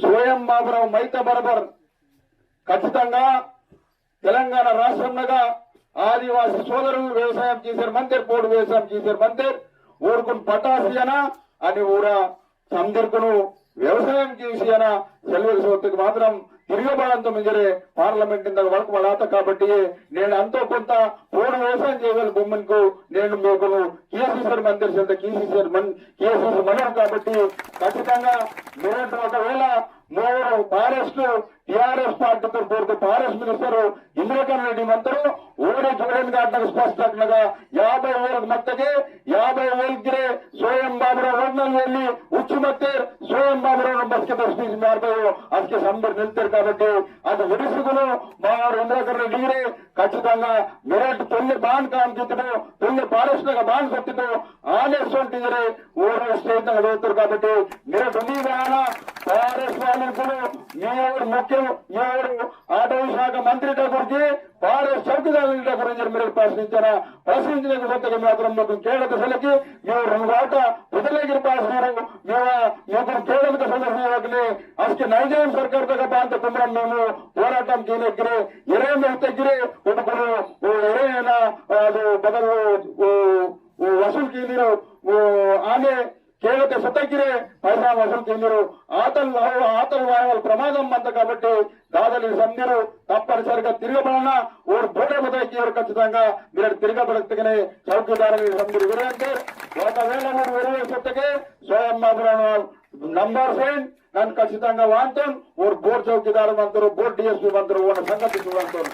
స్వయం బాబురావు మైత బరబర్ ఖచ్చితంగా తెలంగాణ రాష్ట్రంలో ఆదివాసీ సోదరులు వ్యవసాయం చేశారు మంత్రి పోడు వ్యవసాయం చేశారు మంత్రి ఊరుకుని పటాసియనా అని ఊరా సందర్కును వ్యవసాయం చేసిన సెలవు సోతుకు మాత్రం తిరగబడంతో మింజరే పార్లమెంట్ ఇంత వరకు వాళ్ళ కాబట్టి నేను అంతో కొంత పోడు వ్యవసాయం చేయగల బొమ్మకు నేను మీకు కేసీసీ మంత్రి చెంత కేసీసీ మనం కాబట్టి ఖచ్చితంగా మీరు ఒకవేళ మూడు ఫారెస్ట్ टीआरएस पार्टी तोड़ फॉरेस्ट मिनिस्टर इंद्रकरण रेड्डी मंत्री ओडे जगन घाट स्पष्ट 50,000 मत्तगे 50,000 स्वयं बाबुराव उच्च मत्ते स्वयं बाबुराव बस के स्पीच मारबो ಅದಕ್ಕೆ ಸಂಬರ್ ನಿಲ್ತಾರೆ కాబట్టి ಅದು ಒಡಿಸಿಗಳು ಮಾವರು ಇಂದ್ರಕरण रेड्डी ಖಚಿతంగా ಮೆರಟ್ ತೊಲ್ಲೆ ಬಾಂಡ್ ಕಾಮ್ ಕಿತ್ತು ತೊಲ್ಲೆ ಫಾರೆಸ್ಟ್ ನಾಗ ಬಾಂಡ್ ಕೊಟ್ಟಿತ್ತು ಆನೆ ಸೊಂಟಿದ್ರೆ ಓಡ ಸ್ಟೇಟ್ ನಾಗ ಹೋಗ್ತಾರೆ కాబట్టి ಮೆರಟ್ ಉಂದಿಗಾನ ಫಾರೆಸ್ಟ್ వాళ్ళకు మీరు ముఖ్య ఎవరు అటవీ శాఖ మంత్రి గురించి ఫారెస్ట్ చౌకీదారుల గురించి మీరు ప్రశ్నించలేకపోతే మాత్రం మీకు కేడత సలకి మీరు 2 గంట ప్రజలకి పాసినారు మీకు కేడత సందర్భంలో అసలు నైజాం సర్కార్ తగ్గ ప్రాంత కుమరం మేము పోరాటం చేయలేకరే 20 మంది దగ్గరే ఇప్పుడు 20 అది బదలు వసూలు కింద ఆమె కేవలం సతగిరే పైసా వసూలు కిందరు ఆతలు వాయవాళ్ళ ప్రమాదం అంత కాబట్టి దాదాపు సందరు తప్పనిసరిగా తిరగబడినా ఓరు బోడబోతాయి ఎవరు ఖచ్చితంగా మీరు తిరగబడతగానే చౌకీదారులు సందరు ఎవరంటే ఒకవేళ మీరు వెరువు సత్తకే స్వయం బాబురావు నంబర్ సైన్ నన్ను ఖచ్చితంగా వాంతాను ఓరు బోర్డు చౌకీదారు అంటారు బోర్డు డిఎస్పీ అంటారు ఓన సంగతి చూడంటారు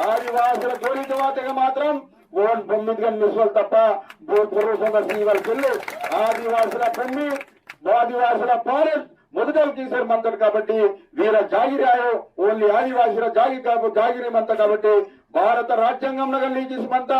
ఆదివాసుల జోలికి వాతగా మాత్రం ఓన్ 9 మిస్వల్ తప్ప పూర్వ సందర్శన వాళ్ళకి ఆదివాసుల భూమి ఆదివాసుల ఫారెస్ట్ మొదటలు తీశారు మంత్రులు కాబట్టి వీర జాగిరాయో ఓన్లీ ఆదివాసుల జాగిరి మంత కాబట్టి భారత రాజ్యాంగంలో లీజిస్మంత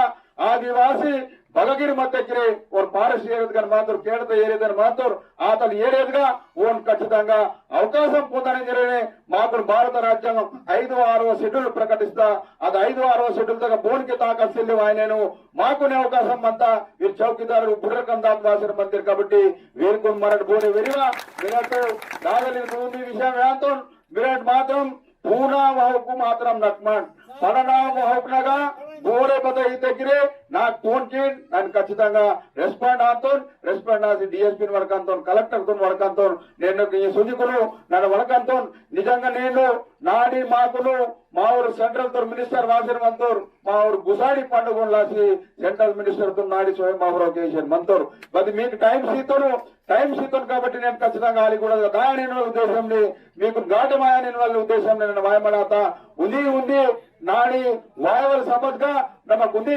ఆదివాసి బగగిరి మద్దెక్కిరే ఓర్ ఫారెస్ట్ ఏరియా మాత్రం కేడత ఏరియా మాత్రం అతను ఏరియాగా ఓన్ ఖచ్చితంగా అవకాశం పొందని జరిగిన మాకు భారత రాజ్యాంగం 5వ షెడ్యూల్ ప్రకటిస్తా అది 5వ షెడ్యూల్ తగ్గ బోన్కి తాకల్సి ఆయన మాకునే అవకాశం అంతా వీరు చౌకీదారులు బుర్రకందాం వాసిన మంత్రి కాబట్టి వీరికి మరటి బోని వెరిగా విరాట్ దాదలి భూమి విషయం వేంతో విరాట్ మాత్రం పూనా వహకు మాత్రం నక్మాన్ పడనా వహకునగా గోడే పద దగ్గరే నాకు ఫోన్ చేయండి నేను ఖచ్చితంగా రెస్పాండ్ ఆసి డిఎస్పీ వరకంతో కలెక్టర్ తో వరకంతో నేను ఈ సుజికులు నన్ను వరకంతో నిజంగా నేను నాడి మాకులు మా ఊరు సెంట్రల్ తో మినిస్టర్ వాసిన మంతోర్ మా ఊరు గుసాడి పండుగ లాసి సెంట్రల్ మినిస్టర్ తో నాడి స్వయం బాబురావు కేసీఆర్ మంతోర్ అది మీకు టైం సీతోను కాబట్టి నేను ఖచ్చితంగా అది కూడా గాయని ఉద్దేశం మీకు ఘాటమాయని వాళ్ళ ఉద్దేశం నేను వాయమడాత ఉంది నాడి వాయవల సమస్గా నమ్మకుంది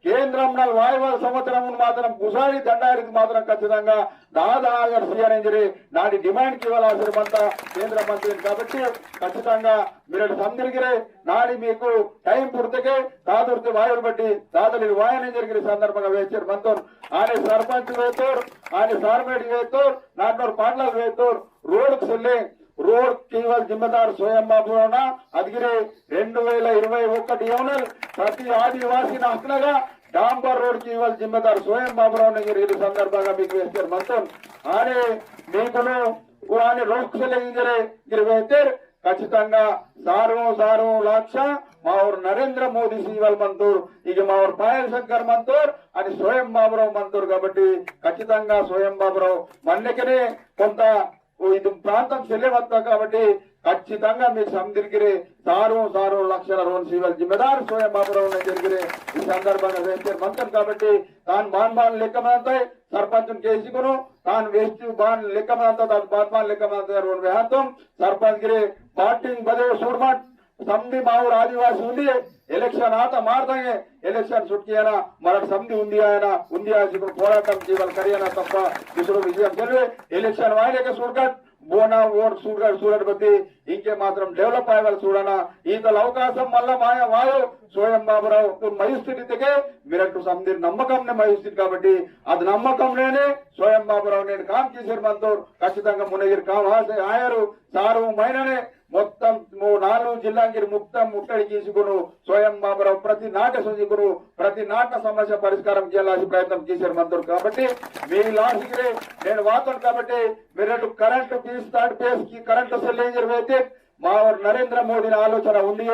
కేంద్రంలో వాయువాల సంవత్సరం మాత్రం గుసాడి దండారికి మాత్రం ఖచ్చితంగా దాదాపు అని నాటి డిమాండ్ కి ఇవ్వాల్సినంత కేంద్ర మంత్రి కాబట్టి ఖచ్చితంగా మీరు సందిరిగిరే నాడి మీకు టైం పుడితే కాదుర్తి వాయువులు బట్టి దాదాపు వాయన జరిగిన సందర్భంగా వేచారు మంత్రులు ఆయన సర్పంచ్ వేస్తారు ఆయన సార్మేడి వేస్తారు నాటోరు పాటలు వేస్తారు రోడ్కు చెల్లి रोड केवल जिम्मेदार स्वयं बाबुराव अदगिरे 2021 यूनल प्रति आदिवासी हकनगा डांबर रोड केवल जिम्मेदार स्वयं बाबुराव संदर्भ मंत्र आने आने रोड से ఖచ్చితంగా సారు లక్ష మా ఊరు నరేంద్ర మోదీ సీవల్ మంతూర్ ఇక మా ఊరు పాయల్ శంకర్ మంతూర్ అని స్వయం బాబురావు మంతూర్ కాబట్టి ఖచ్చితంగా స్వయం బాబురావు మన్నకనే కొంత ఇది ప్రాంతం చెల్లెవత్తా కాబట్టి ఖచ్చితంగా మీకు సందిరిగిరే సారు లక్షల రోన్ సీవల్ జిమ్మేదారు స్వయం బాబురావు జరిగిరే ఈ సందర్భంగా వేస్తారు మంత్రం కాబట్టి తాను బాన్ లెక్కమంతాయి सरपंच केसुकुनु तान वेस्ट बान लेकमंत बान लेकमंत रोन वेहांतम सरपंच गिरे पार्टिंग बदे सुरमट समधी माऊर आदिवासी उंदी एलेक्शन आता मारतांगे एलेक्शन सुट्कियाना मराठ समधी उंदी आसिकुनु పోరాటం జీవల్ కరియనా తప్ప ఇసురు విజయం చెల్వే ఎలక్షన్ వాయిలే के सुरगट बोना वोट सूरत बद्दी इंके मात्रम डेवलप आयवल చూడనా ఈతల అవకాశం మల్ల వాయు స్వయం బాబురావు మహిస్థితికే మీరట్టు సంధి నమ్మకంనే మహిస్థితి కాబట్టి అది నమ్మకంలోనే స్వయం బాబురావు నేను కామ్ చేశారు మనతో ఖచ్చితంగా మునగిరి కామ్ ఆయారు సారు మైననే మొత్తం 4 జిల్లాంగిరి ముక్తం ముట్టడి చేసుకును స్వయం బాబురావు ప్రతి నాట సుజీకును ప్రతి నాట సమస్య పరిష్కారం చేయాలని ప్రయత్నం చేశారు మంత్రులు. కాబట్టి మీ లాస్ట్కి నేను వాతాను కాబట్టి మీరు కరెంటు ఫీజు థర్డ్ ఫేజ్ కి కరెంటు సిలిండర్ అయితే మా నరేంద్ర మోదీ ఆలోచన ఉంది.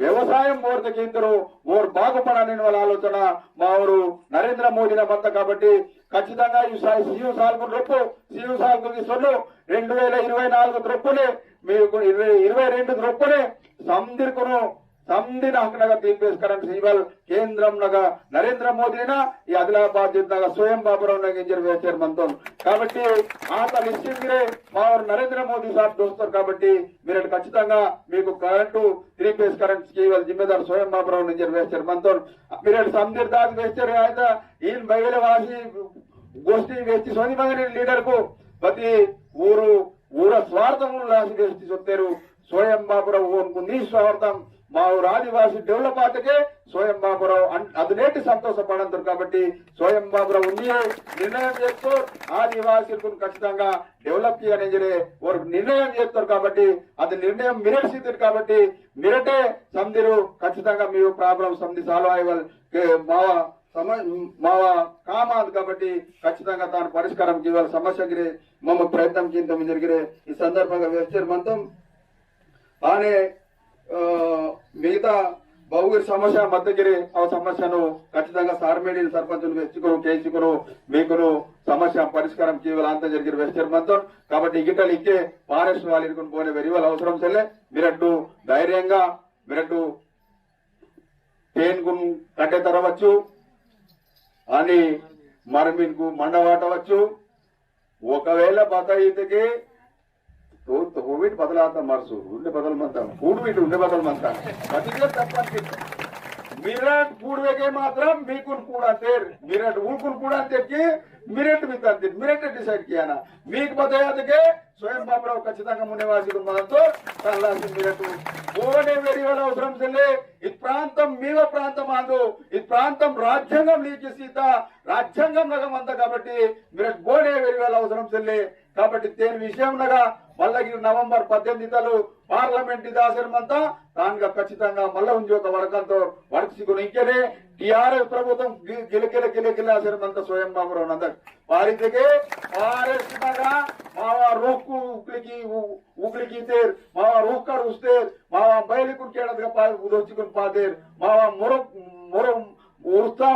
వ్యవసాయం ఓర్త కేంద్రం ఓరు బాగుపడాలని వాళ్ళ ఆలోచన మా ఊరు నరేంద్ర మోదీ మత. కాబట్టి ఖచ్చితంగా ఈ సియు సాల్కు రొప్పు సియు సాల్కు సొల్లు 2024 రొప్పులే మీకు 22 రొప్పులే సందిర్కును సంధిన హక్కునగా తీర్పేసి కరెంట్ ఇవాళ కేంద్రం నగా నరేంద్ర మోదీనా ఈ ఆదిలాబాద్ జిల్లా స్వయం బాబురావు వేశారు మనతో. కాబట్టి ఆత నిశ్చిందిరే మా నరేంద్ర మోదీ సాబ్ చూస్తారు. కాబట్టి మీరు ఖచ్చితంగా మీకు కరెంటు 3 ఫేజ్ కరెంట్ ఇవాళ జిమ్మేదారు స్వయం బాబురావు వేశారు మనతో. మీరు సంధిర్ దాకా వేస్తారు అయితే ఈయన బయలు వాసి గోష్ఠి వేసి సోని మగని లీడర్ కు ప్రతి ఊర స్వార్థం వేసి చూస్తారు. స్వయం బాబురావు నిస్వార్థం మా ఊరు ఆదివాసీ డెవలప్ ఆటకే స్వయం బాబురావు అదినేటి సంతోషపడంతారు. కాబట్టి స్వయం బాబురావు ఉంది నిర్ణయం చేస్తూ ఆదివాసీలకు ఖచ్చితంగా డెవలప్ చేయాలని వారికి నిర్ణయం చేస్తారు. కాబట్టి అది నిర్ణయం మిరట్ సిద్ధి కాబట్టి మిరటే సంధిరు ఖచ్చితంగా మీ ప్రాబ్లం సంధి సాల్వ్ అయ్యే మావా కామాది. కాబట్టి ఖచ్చితంగా తాను పరిష్కారం చేయాలి సమస్యకి మమ్మ ప్రయత్నం చేయడం జరిగిరే. ఈ సందర్భంగా వేస్తారు మొత్తం ఆనే మిగతా బహుగిరి సమస్య మధ్యగిరి ఆ సమస్యను ఖచ్చితంగా సార్మేడి సర్పంచులు వెచ్చుకును కేసుకును మీకును సమస్య పరిష్కారం చేయాలి అంతా జరిగిన వెస్టర్ మొత్తం. కాబట్టి గిట్టలు ఇచ్చే ఫారెస్ట్ వాళ్ళు ఇరుకుని పోనే వెరివల్ అవసరం సరే మీరట్టు ధైర్యంగా మీరట్టు ట్రైన్ కు కట్టే తరవచ్చు అని మరి మీకు మండవాటవచ్చు. ఒకవేళ బతాయితకి కోవిడ్ బదలాత మరసు ఉండే బదలమంతా కూడుబిట్టు ఉండే బదలమంతా బతికే తప్ప మీరట్ కూడవేకే మాత్రం మీకును కూడా తేరు మీరట్ ఊకును కూడా తెచ్చి మీరెట్ మీకు అంతే మీరెట్ డిసైడ్ కియానా మీకు బతాయితకే స్వయం బాబురావు ఖచ్చితంగా మునేవాసి మనంతో తల్లాసి మీరట్టు ఓనే వెరివల అవసరం చెల్లే ఈ ప్రాంతం మీవ ప్రాంతం అందు ఈ ప్రాంతం రాజ్యాంగం లీకి సీత రాజ్యాంగం రకం అంతా. కాబట్టి మీరు బోనే వెరివల అవసరం చెల్లే. కాబట్టి దేని విషయంగా మళ్ళీ నవంబర్ 18 పార్లమెంట్ దాసరమంతా దానిగా ఖచ్చితంగా మళ్ళీ ఉంది ఒక వరకంతో వడకుని ఇంకేనే టిఆర్ఎస్ ప్రభుత్వం గిలకిలకిలకిలాసరమంతా స్వయం బాబురావు అందరు వారికి ఆర్ఎస్ మావా రోక్కు ఉగ్లికి తేర్ మావా రోక్కర్ ఉస్తేర్ మావా బయలుకుని కేడదుగా ఉదొచ్చుకుని పాతేర్ మావా మొర ఉర్తా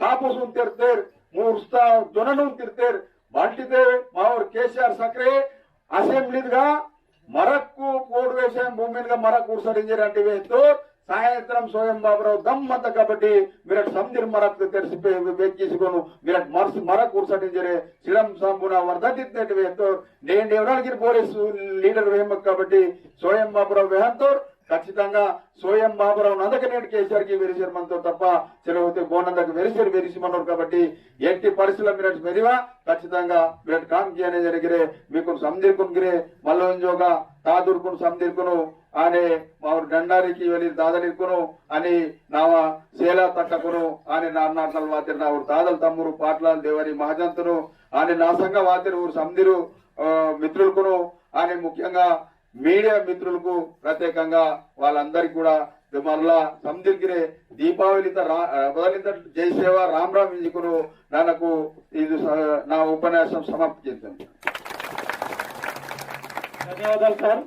కాపుసుని తిరుతేర్ ఉర్తా జొనను తిరుతేర్ బాంటితే మావూరు కేసీఆర్ సక్రే అసెంబ్లీగా మరక్కు కోడు వేసే భూమిగా మరక్ ఉర్సడించారు అంటే వేస్తూ సాయంత్రం స్వయం బాబురావు దమ్మంత. కాబట్టి మీరు సంధిర్ మరక్ తెరిసి వెక్కిసుకొని మీరు మరక్ ఉర్సడించరే శిలం సంబున వర్ధంతి వేస్తూ నేను ఎవరికి పోలీసు లీడర్ వేయమకు. కాబట్టి స్వయం బాబురావు వేహంతో ఖచ్చితంగా స్వయం బాబురావు నందక నేటి కేసీఆర్కి వెరిసారు మనతో తప్ప చెలవుతే బోనందకు వెరిసి మనోరు. కాబట్టి ఎట్టి పరిస్థితుల్లో మీరు మెరివా ఖచ్చితంగా మీరు కామ్ చేయనే జరిగిరే మీకు సందిర్కునిగిరే మల్లోంజోగా తాదుర్కును సందిర్కును ఆనే మా డండారికి వెళ్ళి దాదలిరుకును అని నావ సేలా తట్టకును అని నాన్నలు వాతిరు నా ఊరు దాదలు తమ్మురు పాటలాలు దేవరి మహజంతును అని నా సంఘ వాతిరు ఊరు సందిరు మిత్రులకును అని ముఖ్యంగా మీడియా మిత్రులకు ప్రత్యేకంగా వాళ్ళందరికీ కూడా మళ్ళా సందిర్గిరే దీపావళిత బదలిత జై సేవ రామ్ ఇంజుకును నాకు ఇది నా ఉపన్యాసం సమాప్తి చేశాను. ధన్యవాదాలు సార్.